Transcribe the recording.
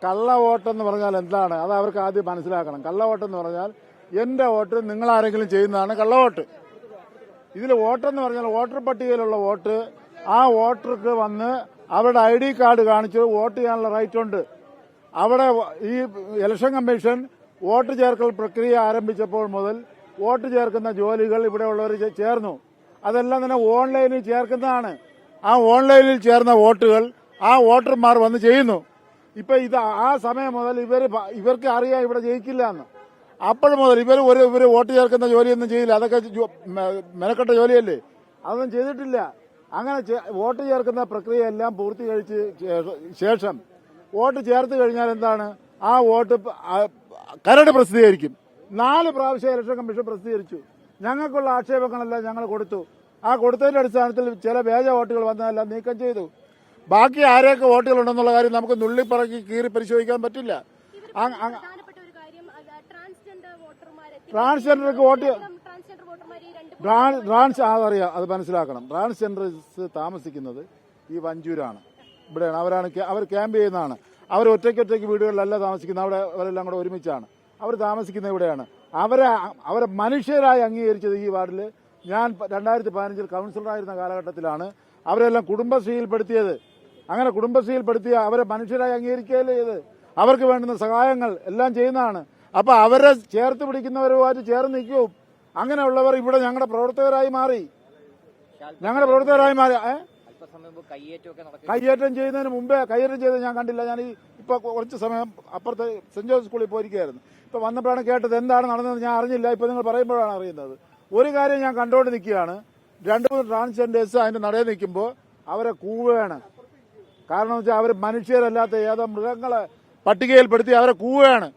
കള്ള വോട്ടെന്ന് പറഞ്ഞാൽ എന്താണ് അത് അവർക്ക് ആദ്യം മനസ്സിലാക്കണം. കള്ള വോട്ടെന്ന് പറഞ്ഞാൽ എന്റെ വോട്ട് നിങ്ങൾ ആരെങ്കിലും ചെയ്യുന്നതാണ് കള്ളവോട്ട്. ഇതിൽ വോട്ടെന്ന് പറഞ്ഞാൽ വോട്ടർ പട്ടികയിലുള്ള വോട്ട് ആ വോട്ടർക്ക് വന്ന് അവരുടെ ID കാർഡ് കാണിച്ച് വോട്ട് ചെയ്യാനുള്ള റൈറ്റ് ഉണ്ട്. അവിടെ ഈ ഇലക്ഷൻ കമ്മീഷൻ വോട്ട് ചേർക്കൽ പ്രക്രിയ ആരംഭിച്ചപ്പോൾ മുതൽ വോട്ട് ചേർക്കുന്ന ജോലികൾ ഇവിടെ ഉള്ളവർ ചേർന്നു. അതെല്ലാം തന്നെ ഓൺലൈനിൽ ചേർക്കുന്നതാണ്. ആ ഓൺലൈനിൽ ചേർന്ന വോട്ടുകൾ ആ വോട്ടർമാർ വന്ന് ചെയ്യുന്നു. ഇപ്പൊ ഇത് ആ സമയം മുതൽ ഇവർക്ക് അറിയാം ഇവിടെ ജയിക്കില്ല എന്ന്. അപ്പോൾ മുതൽ ഇവര് വോട്ട് ചേർക്കുന്ന ജോലിയൊന്നും ചെയ്യില്ല. അതൊക്കെ മെനക്കെട്ട ജോലിയല്ലേ, അതൊന്നും ചെയ്തിട്ടില്ല. അങ്ങനെ വോട്ട് ചേർക്കുന്ന പ്രക്രിയ എല്ലാം പൂർത്തീകരിച്ച് ശേഷം വോട്ട് ചേർത്ത് കഴിഞ്ഞാൽ എന്താണ്, ആ വോട്ട് കരട് പ്രസിദ്ധീകരിക്കും. 4 പ്രാവശ്യം ഇലക്ഷൻ കമ്മീഷൻ പ്രസിദ്ധീകരിച്ചു. ഞങ്ങൾക്കുള്ള ആക്ഷേപങ്ങളെല്ലാം ഞങ്ങൾ കൊടുത്തു. ആ കൊടുത്തതിന്റെ അടിസ്ഥാനത്തിൽ ചില വ്യാജ വോട്ടുകൾ വന്നതെല്ലാം നീക്കം ചെയ്തു. ബാക്കി ആരെയൊക്കെ വോട്ടുകൾ ഉണ്ടെന്നുള്ള കാര്യം നമുക്ക് നുള്ളിപ്പറക്കി കീറി പരിശോധിക്കാൻ പറ്റില്ല. ട്രാൻസ്ജെൻഡർക്ക് വോട്ട് അതറിയാം, അത് മനസ്സിലാക്കണം. ട്രാൻസ്ജെൻഡേഴ്സ് താമസിക്കുന്നത് ഈ വഞ്ചൂരാണ്, ഇവിടെയാണ്. അവർ ക്യാമ്പ് ചെയ്യുന്നതാണ്. അവർ ഒറ്റയ്ക്ക് വീടുകളിലല്ല താമസിക്കുന്നത്. അവിടെ അവരെല്ലാം കൂടെ ഒരുമിച്ചാണ് അവർ താമസിക്കുന്നത്. ഇവിടെയാണ് അവരെ മനുഷ്യരായി അംഗീകരിച്ചത്. ഈ വാർഡിൽ ഞാൻ 2015 കൌൺസിലറായിരുന്ന കാലഘട്ടത്തിലാണ് അവരെല്ലാം കുടുംബശ്രീയിൽപ്പെടുത്തിയത്. അങ്ങനെ കുടുംബശ്രീയിൽപ്പെടുത്തിയ അവരെ മനുഷ്യരായി അംഗീകരിക്കുകയല്ലേ ചെയ്ത്. അവർക്ക് വേണ്ടുന്ന സഹായങ്ങൾ എല്ലാം ചെയ്യുന്നതാണ്. അപ്പൊ അവരെ ചേർത്ത് പിടിക്കുന്നവരുമായിട്ട് ചേർന്ന് നിൽക്കും. അങ്ങനെയുള്ളവർ ഇവിടെ ഞങ്ങളുടെ പ്രവർത്തകരായി മാറി. കയ്യേറ്റം ചെയ്യുന്നതിന് മുമ്പേ കയ്യേറ്റം ചെയ്ത് ഞാൻ കണ്ടില്ല. ഞാൻ ഇപ്പൊ കുറച്ച് സമയം അപ്പുറത്തെ സെന്റ് ജോസഫ് സ്കൂളിൽ പോയിരിക്കുകയായിരുന്നു. ഇപ്പൊ വന്നപ്പോഴാണ് കേട്ടത്. എന്താണ് നടന്നത് ഞാൻ അറിഞ്ഞില്ല. ഇപ്പൊ നിങ്ങൾ പറയുമ്പോഴാണ് അറിയുന്നത്. ഒരു കാര്യം ഞാൻ കണ്ടുകൊണ്ട് നിൽക്കുകയാണ്. 2-3 ട്രാൻസ്ജെൻഡേഴ്സ് അതിന്റെ നടയിൽ നിൽക്കുമ്പോൾ അവരെ കൂവുകയാണ്. കാരണം വെച്ചാൽ അവർ മനുഷ്യരല്ലാത്ത ഏതോ മൃഗങ്ങളെ പട്ടികയിൽപ്പെടുത്തി അവരെ കൂവുകയാണ്.